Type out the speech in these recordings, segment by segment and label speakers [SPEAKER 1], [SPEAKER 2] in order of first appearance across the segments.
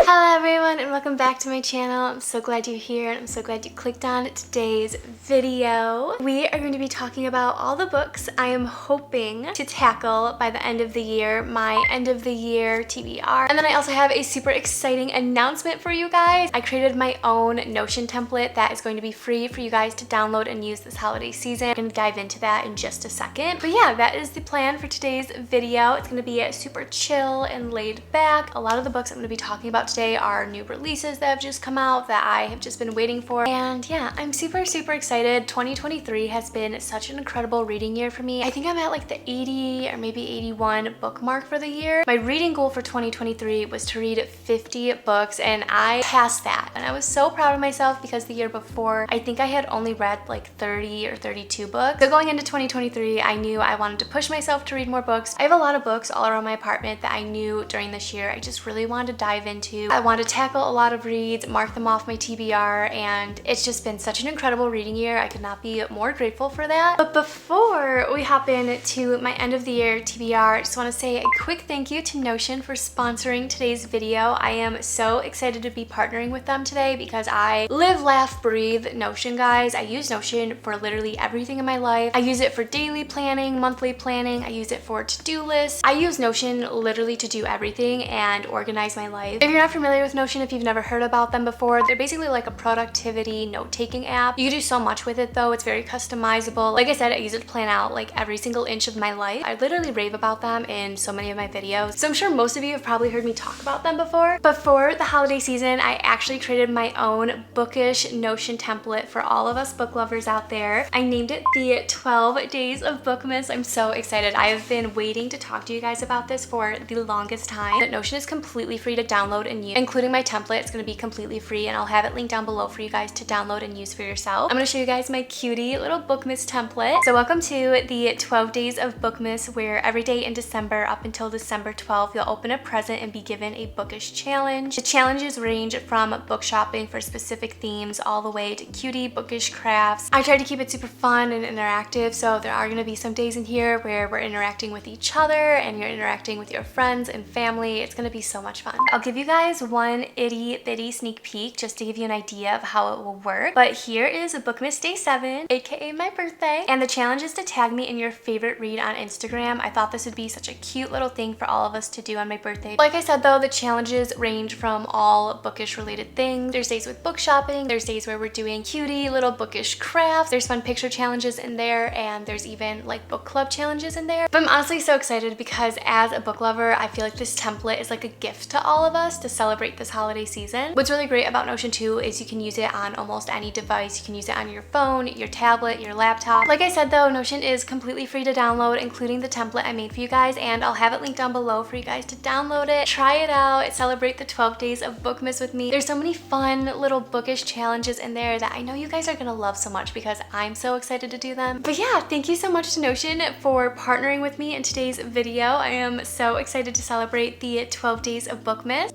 [SPEAKER 1] Hello everyone and welcome back to my channel. I'm so glad you're here and I'm so glad you clicked on today's video. We are going to be talking about all the books I am hoping to tackle by the end of the year, my end of the year TBR. And then I also have a super exciting announcement for you guys. I created my own Notion template that is going to be free for you guys to download and use this holiday season. I'm going to dive into that in just a second. But yeah, that is the plan for today's video. It's going to be super chill and laid back. A lot of the books I'm going to be talking about today are new releases that have just come out that I have just been waiting for. And yeah, I'm super excited. 2023 has been such an incredible reading year for me. I think I'm at like the 80 or maybe 81 book mark for the year. My reading goal for 2023 was to read 50 books and I passed that. And I was so proud of myself because the year before, I think I had only read like 30 or 32 books. So going into 2023, I knew I wanted to push myself to read more books. I have a lot of books all around my apartment that I knew during this year I just really wanted to dive into. I wanted to tackle a lot of reads, mark them off my TBR, and it's just been such an incredible reading year. I could not be more grateful for that. But before we hop into my end of the year TBR, I just want to say a quick thank you to Notion for sponsoring today's video. I am so excited to be partnering with them today because I live, laugh, breathe Notion, guys. I use Notion for literally everything in my life. I use it for daily planning, monthly planning. I use it for to-do lists. I use Notion literally to do everything and organize my life. If you're not familiar with Notion, if you've never heard about them before, they're basically like a productivity note-taking app. You can do so much with it though. It's very customizable. Like I said, I use it to plan out like every single inch of my life. I literally rave about them in so many of my videos. So I'm sure most of you have probably heard me talk about them before. But for the holiday season, I actually created my own bookish Notion template for all of us book lovers out there. I named it the 12 Days of Bookmas. I'm so excited. I have been waiting to talk to you guys about this for the longest time. Notion is completely free to download and use, including my template. It's going to be completely free and I'll have it linked down below for you guys to download and use for yourself. I'm going to show you guys my cutie little Bookmas template. So welcome to the 12 Days of Bookmas, where every day in December up until December 12th, you'll open a present and be given a bookish challenge. The challenges range from book shopping for specific themes all the way to cutie bookish crafts. I tried to keep it super fun and interactive, so there are going to be some days in here where we're interacting with each other and you're interacting with your friends and family. It's going to be so much fun. I'll give you guys one itty bitty sneak peek just to give you an idea of how it will work. But here is a Bookmas Day 7, aka my birthday, and the challenge is to tag me in your favorite read on Instagram. I thought this would be such a cute little thing for all of us to do on my birthday. Like I said though, the challenges range from all bookish related things. There's days with book shopping, there's days where we're doing cutie little bookish crafts, there's fun picture challenges in there, and there's even like book club challenges in there. But I'm honestly so excited because as a book lover, I feel like this template is like a gift to all of us to celebrate this holiday season. What's really great about Notion too is you can use it on almost any device. You can use it on your phone, your tablet, your laptop. Like I said though, Notion is completely free to download, including the template I made for you guys, and I'll have it linked down below for you guys to download it, try it out, celebrate the 12 days of Bookmas with me. There's so many fun little bookish challenges in there that I know you guys are gonna love so much because I'm so excited to do them. But yeah, thank you so much to Notion for partnering with me in today's video. I am so excited to celebrate the 12 days of Bookmas.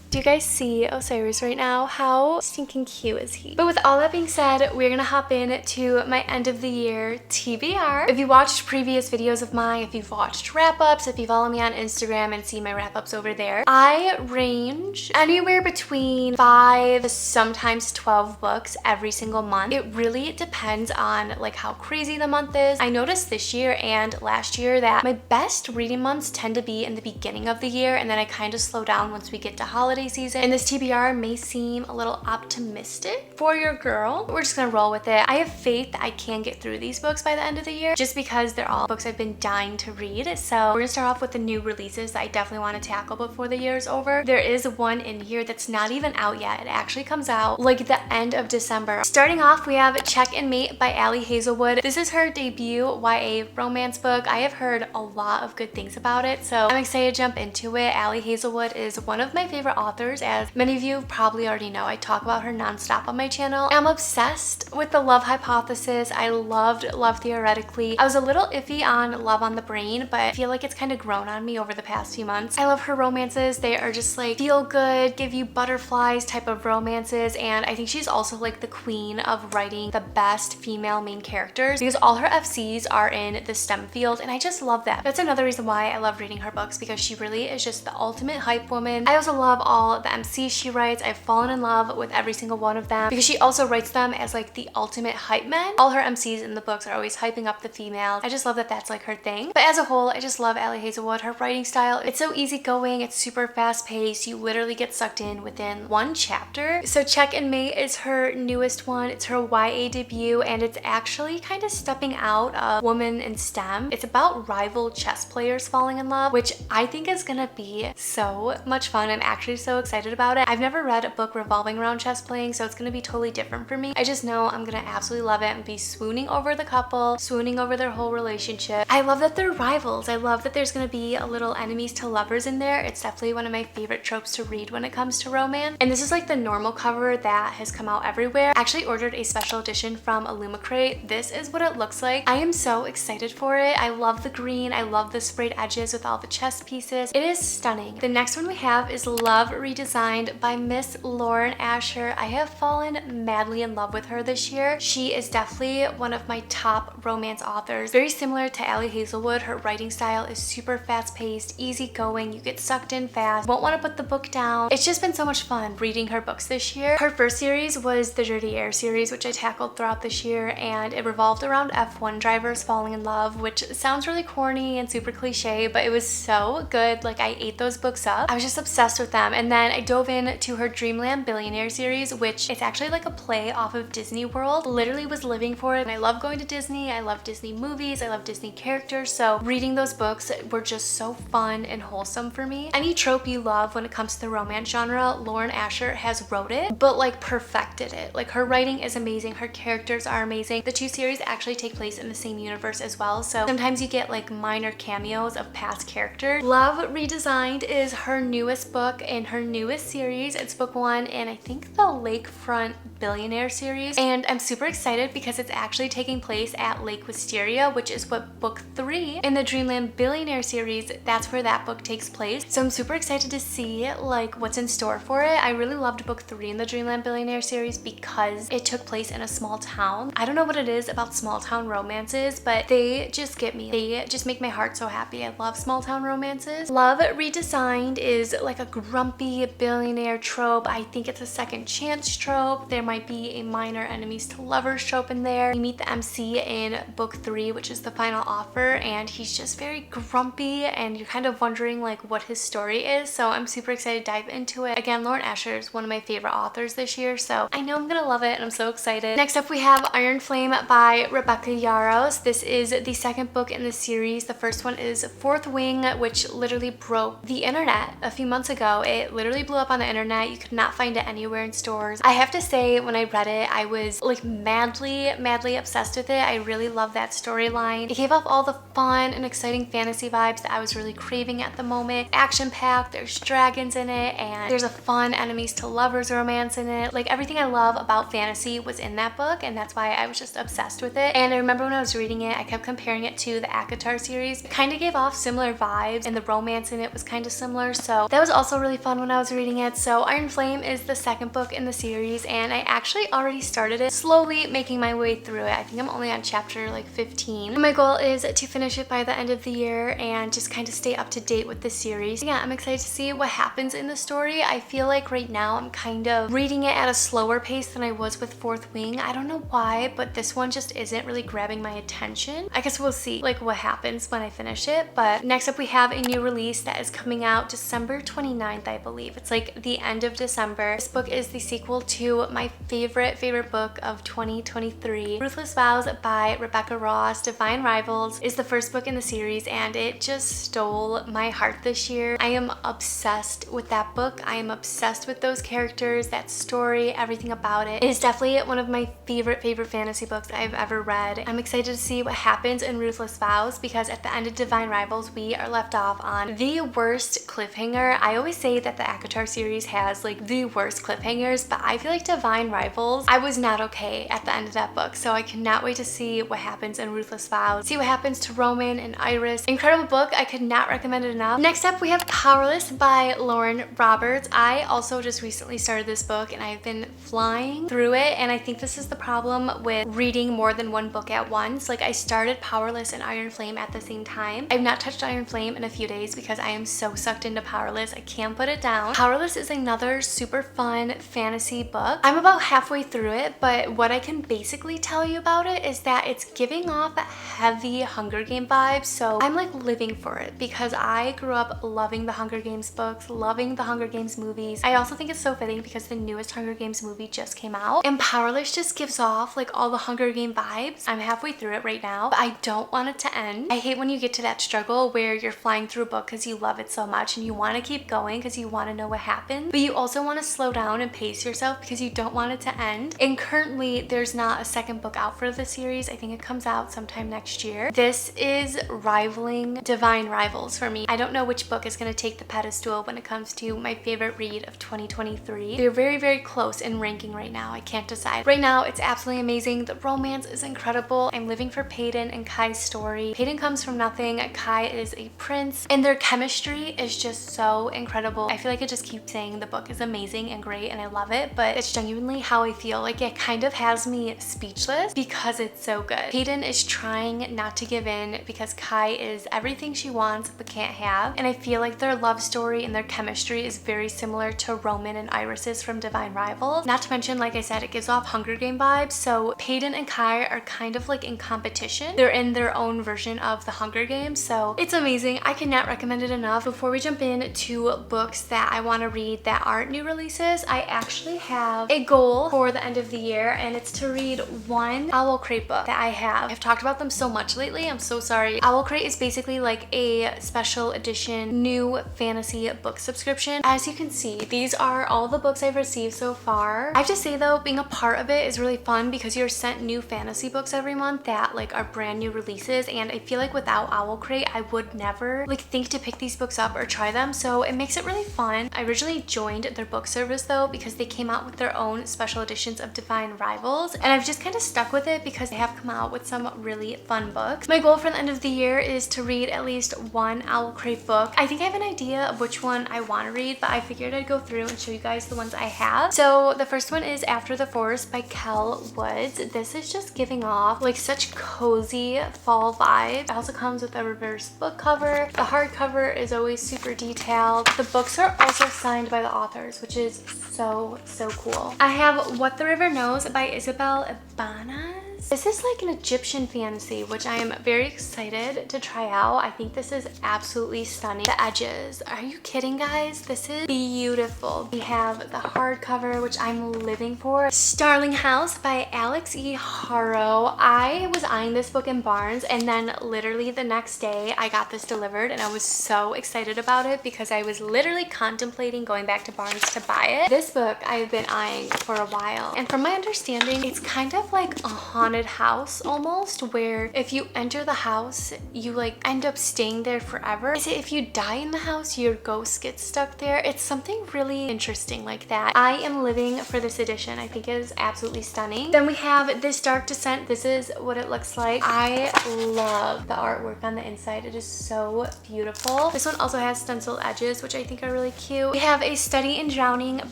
[SPEAKER 1] Do you guys see Osiris right now? How stinking cute is he? But with all that being said, we're gonna hop in to my end of the year TBR. If you watched previous videos of mine, if you've watched wrap-ups, if you follow me on Instagram and see my wrap-ups over there, I range anywhere between 5 to sometimes 12 books every single month. It really depends on like how crazy the month is. I noticed this year and last year that my best reading months tend to be in the beginning of the year, and then I kind of slow down once we get to holiday season. And this TBR may seem a little optimistic for your girl. We're just gonna roll with it. I have faith that I can get through these books by the end of the year just because they're all books I've been dying to read. So we're gonna start off with the new releases that I definitely want to tackle before the year is over. There is one in here that's not even out yet. It actually comes out like the end of December. Starting off, we have Check and Mate by Ali Hazelwood. This is her debut YA romance book. I have heard a lot of good things about it, so I'm excited to jump into it. Ali Hazelwood is one of my favorite authors, as many of you probably already know. I talk about her nonstop on my channel. I'm obsessed with the Love Hypothesis. I loved Love Theoretically. I was a little iffy on Love on the Brain, but I feel like it's kind of grown on me over the past few months. I love her romances. They are just like feel good, give you butterflies type of romances, and I think she's also like the queen of writing the best female main characters because all her FCs are in the STEM field, and I just love that. That's another reason why I love reading her books, because she really is just the ultimate hype woman. I also love all all the MCs she writes. I've fallen in love with every single one of them because she also writes them as like the ultimate hype men. All her MCs in the books are always hyping up the females. I just love that that's like her thing. But as a whole, I just love Ali Hazelwood. Her writing style, it's so easygoing, it's super fast paced. You literally get sucked in within one chapter. So Check and Mate is her newest one. It's her YA debut, and it's actually kind of stepping out of women in STEM. It's about rival chess players falling in love, which I think is gonna be so much fun. I'm actually so excited about it. I've never read a book revolving around chess playing, so it's gonna be totally different for me. I just know I'm gonna absolutely love it and be swooning over the couple, swooning over their whole relationship. I love that they're rivals. I love that there's gonna be a little enemies to lovers in there. It's definitely one of my favorite tropes to read when it comes to romance. And this is like the normal cover that has come out everywhere. I actually ordered a special edition from Illumicrate. This is what it looks like. I am so excited for it. I love the green. I love the sprayed edges with all the chess pieces. It is stunning. The next one we have is Love Redesigned by Miss Lauren Asher. I have fallen madly in love with her this year. She is definitely one of my top romance authors. Very similar to Ali Hazelwood, her writing style is super fast-paced, easygoing. You get sucked in fast, won't want to put the book down. It's just been so much fun reading her books this year. Her first series was the Dirty Air series, which I tackled throughout this year, and it revolved around F1 drivers falling in love, which sounds really corny and super cliche, but it was so good. Like, I ate those books up. I was just obsessed with them. And then I dove into her Dreamland Billionaire series, which is actually like a play off of Disney World. Literally was living for it. And I love going to Disney. I love Disney movies. I love Disney characters. So reading those books were just so fun and wholesome for me. Any trope you love when it comes to the romance genre, Lauren Asher has wrote it, but like perfected it. Like, her writing is amazing. Her characters are amazing. The two series actually take place in the same universe as well. So sometimes you get like minor cameos of past characters. Love Redesigned is her newest book in her newest series. It's book one in I think the Lakefront Billionaire series, and I'm super excited because it's actually taking place at Lake Wisteria, which is what book 3 in the Dreamland Billionaire series, that's where that book takes place. So I'm super excited to see like what's in store for it. I really loved book 3 in the Dreamland Billionaire series because it took place in a small town. I don't know what it is about small town romances, but they just get me. They just make my heart so happy. I love small town romances. Love Redesigned is like a grumpy billionaire trope. I think it's a second chance trope. There might be a minor enemies to lovers trope in there. You meet the MC in book 3, which is the final offer, and he's just very grumpy, and you're kind of wondering like what his story is. So I'm super excited to dive into it. Again, Lauren Asher is one of my favorite authors this year, so I know I'm gonna love it and I'm so excited. Next up we have Iron Flame by Rebecca Yarros. This is the second book in the series. The first one is Fourth Wing, which literally broke the internet a few months ago. It literally blew up on the internet. You could not find it anywhere in stores. I have to say, when I read it, I was like madly obsessed with it. I really love that storyline. It gave off all the fun and exciting fantasy vibes that I was really craving at the moment. Action-packed, there's dragons in it, and there's a fun enemies to lovers romance in it. Like, everything I love about fantasy was in that book, and that's why I was just obsessed with it. And I remember when I was reading it, I kept comparing it to the ACOTAR series. It kind of gave off similar vibes, and the romance in it was kind of similar, so that was also really fun when I was reading it. So Iron Flame is the second book in the series, and I actually already started it, slowly making my way through it. I think I'm only on chapter like 15. And my goal is to finish it by the end of the year and just kind of stay up to date with the series. Yeah, I'm excited to see what happens in the story. I feel like right now I'm kind of reading it at a slower pace than I was with Fourth Wing. I don't know why, but this one just isn't really grabbing my attention. I guess we'll see like what happens when I finish it. But next up we have a new release that is coming out December 29th, I believe. It's like the end of December. This book is the sequel to my favorite book of 2023. Ruthless Vows by Rebecca Ross. Divine Rivals is the first book in the series, and it just stole my heart this year. I am obsessed with that book. I am obsessed with those characters, that story, everything about it. It is definitely one of my favorite fantasy books I've ever read. I'm excited to see what happens in Ruthless Vows because at the end of Divine Rivals, we are left off on the worst cliffhanger. I always say that the ACOTAR series has like the worst cliffhangers, but I feel like Divine Rivals, I was not okay at the end of that book. So I cannot wait to see what happens in Ruthless Vows, see what happens to Roman and Iris. Incredible book. I could not recommend it enough. Next up, we have Powerless by Lauren Roberts. I also just recently started this book and I've been flying through it, and I think this is the problem with reading more than one book at once. Like, I started Powerless and Iron Flame at the same time. I've not touched Iron Flame in a few days because I am so sucked into Powerless. I can't put it down. Powerless is another super fun fantasy book. I'm about halfway through it, but what I can basically tell you about it is that it's giving off heavy Hunger Game vibes, so I'm like living for it because I grew up loving the Hunger Games books, loving the Hunger Games movies. I also think it's so fitting because the newest Hunger Games movie just came out, and Powerless just gives off like all the Hunger Game vibes. I'm halfway through it right now, but I don't want it to end. I hate when you get to that struggle where you're flying through a book because you love it so much and you want to keep going because you want to know what happened, but you also want to slow down and pace yourself because you don't want it to end. And currently there's not a second book out for the series. I think it comes out sometime next year. This is rivaling Divine Rivals for me. I don't know which book is going to take the pedestal when it comes to my favorite read of 2023. They're very, very close in ranking right now. I can't decide. Right now, it's absolutely amazing. The romance is incredible. I'm living for Peyton and Kai's story. Peyton comes from nothing. Kai is a prince, and their chemistry is just so incredible. I feel like I just keep saying the book is amazing and great and I love it, but it's genuinely how I feel. Like, it kind of has me speechless because it's so good. Peyton is trying not to give in because Kai is everything she wants but can't have, and I feel like their love story and their chemistry is very similar to Roman and Iris's from Divine Rivals. Not to mention, like I said, it gives off Hunger Game vibes, so Peyton and Kai are kind of like in competition. They're in their own version of the Hunger Games, so it's amazing. I cannot recommend it enough. Before we jump into books that I want to read that aren't new releases, I actually have a goal for the end of the year, and it's to read one Owl Crate book that I have. I've talked about them so much lately, I'm so sorry. Owl Crate is basically like a special edition new fantasy book subscription. As you can see, these are all the books I've received so far. I have to say though, being a part of it is really fun because you're sent new fantasy books every month that like are brand new releases, and I feel like without Owl Crate I would never like think to pick these books up or try them, so it makes it really fun. I originally joined their book service though because they came out with their own special editions of Divine Rivals, and I've just kind of stuck with it because they have come out with some really fun books. My goal for the end of the year is to read at least one Owl Crate book. I think I have an idea of which one I want to read, but I figured I'd go through and show you guys the ones I have. So the first one is After the Forest by Kel Woods. This is just giving off like such cozy fall vibes. It also comes with a reverse book cover. The hardcover is always super detailed. The books are also signed by the authors, which is so cool. I have What the River Knows by Isabel Ibanez. This is like an Egyptian fantasy, which I am very excited to try out. I think this is absolutely stunning. The edges, are you kidding guys? This is beautiful. We have the hardcover, which I'm living for. Starling House by Alex E. Harrow. I was eyeing this book in Barnes, and then literally the next day I got this delivered, and I was so excited about it because I was literally contemplating going back to Barnes to buy it. This book I've been eyeing for a while, and from my understanding, it's kind of like a haunted house almost, where if you enter the house you like end up staying there forever. Is it if you die in the house your ghost gets stuck there? It's something really interesting like that. I am living for this edition. I think it is absolutely stunning. Then we have This Dark Descent. This is what it looks like. I love the artwork on the inside. It is so beautiful. This one also has stencil edges, which I think are really cute. We have A Study in Drowning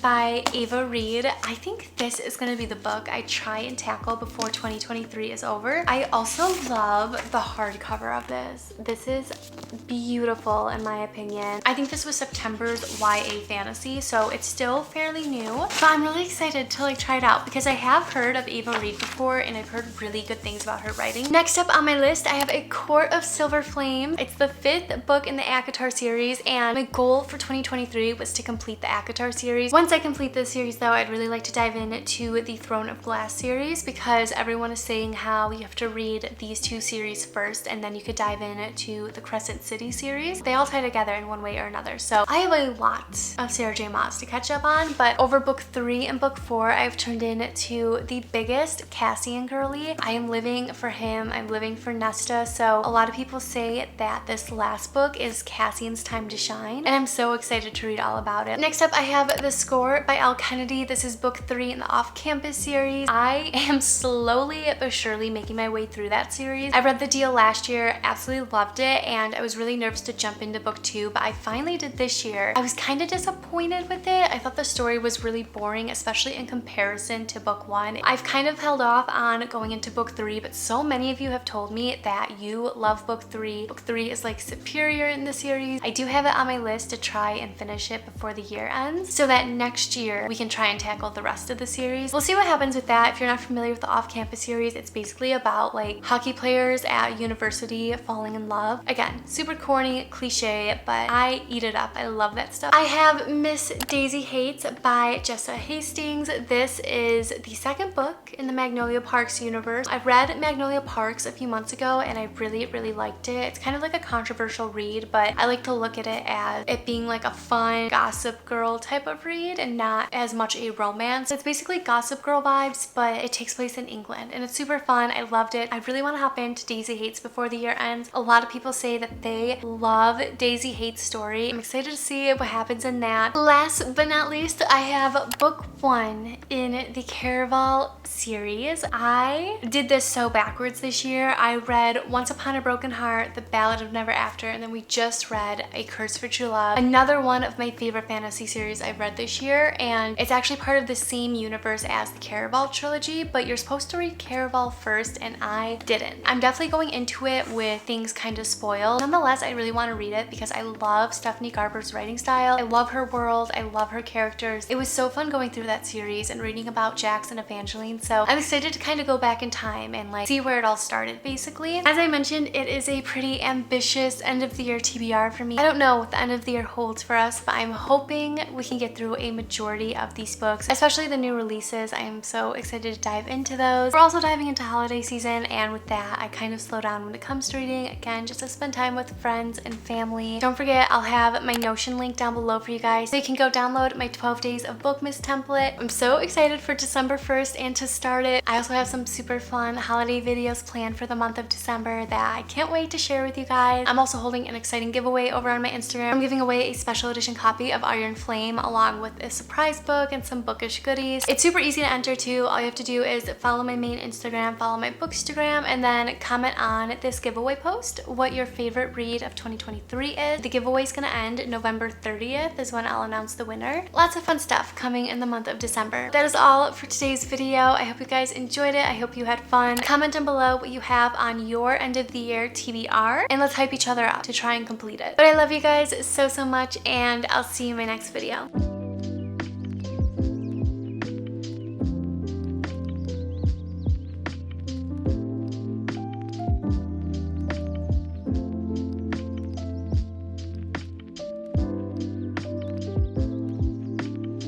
[SPEAKER 1] by Ava Reed. I think this is going to be the book I try and tackle before 2023 is over. I also love the hardcover of this. This is beautiful in my opinion. I think this was September's YA fantasy, so it's still fairly new, but I'm really excited to like try it out because I have heard of Ava Reed before and I've heard really good things about her writing. Next up on my list, I have A Court of Silver Flame. It's the 5th book in the ACOTAR series, and my goal for 2023 was to complete the ACOTAR series. Once I complete this series though, I'd really like to dive into the Throne of Glass series because everyone is saying how you have to read these two series first and then you could dive into the Crescent City series. They all tie together in one way or another, so I have a lot of Sarah J Maas to catch up on, but over book 3 and book 4 I've turned into the biggest Cassian girly. I am living for him. I'm living for Nesta, so a lot of people say that this last book is Cassian's time to shine, and I'm so excited to read all about it. Next up I have The Score by Al Kennedy. This is book 3 in the Off Campus series. I am slowly slowly but surely making my way through that series. I read The Deal last year, absolutely loved it, and I was really nervous to jump into booktube, but I finally did this year. I was kind of disappointed with it. I thought the story was really boring, especially in comparison to book 1. I've kind of held off on going into book 3, but so many of you have told me that you love book 3. Book 3 is like superior in the series. I do have it on my list to try and finish it before the year ends so that next year we can try and tackle the rest of the series. We'll see what happens with that. If you're not familiar with the off-campus series, it's basically about like hockey players at university falling in love. Again, super corny, cliche, but I eat it up. I love that stuff. I have Miss Daisy Hates by Jessa Hastings. This is the second book in the Magnolia Parks universe. I read Magnolia Parks a few months ago and I really liked it. It's kind of like a controversial read, but I like to look at it as it being like a fun Gossip Girl type of read and not as much a romance. It's basically Gossip Girl vibes, but it takes place in England and it's super fun. I loved it. I really want to hop into Daisy Hates before the year ends. A lot of people say that they love Daisy Hates' story. I'm excited to see what happens in that. Last but not least, I have book 1 in the Caraval series. I did this so backwards this year. I read Once Upon a Broken Heart, The Ballad of Never After, and then we just read A Curse for True Love, another one of my favorite fantasy series I've read this year, and it's actually part of the same universe as the Caraval trilogy, but you're supposed to read Caraval first and I didn't. I'm definitely going into it with things kind of spoiled. Nonetheless, I really want to read it because I love Stephanie Garber's writing style. I love her world. I love her characters. It was so fun going through that series and reading about Jax and Evangeline, so I'm excited to kind of go back in time and like see where it all started basically. As I mentioned, it is a pretty ambitious end of the year TBR for me. I don't know what the end of the year holds for us, but I'm hoping we can get through a majority of these books, especially the new releases. I am so excited to dive into those. We're also diving into holiday season, and with that, I kind of slow down when it comes to reading, again, just to spend time with friends and family. Don't forget, I'll have my Notion link down below for you guys so you can go download my 12 days of Bookmas template. I'm so excited for December 1st and to start it. I also have some super fun holiday videos planned for the month of December that I can't wait to share with you guys. I'm also holding an exciting giveaway over on my Instagram. I'm giving away a special edition copy of Iron Flame along with a surprise book and some bookish goodies. It's super easy to enter too. All you have to do is follow my main Instagram, follow my Bookstagram, and then comment on this giveaway post what your favorite read of 2023 is. The giveaway is going to end November 30th is when I'll announce the winner. Lots of fun stuff coming in the month of December. That is all for today's video. I hope you guys enjoyed it. I hope you had fun. Comment down below what you have on your end of the year TBR, and let's hype each other up to try and complete it. But I love you guys so much, and I'll see you in my next video.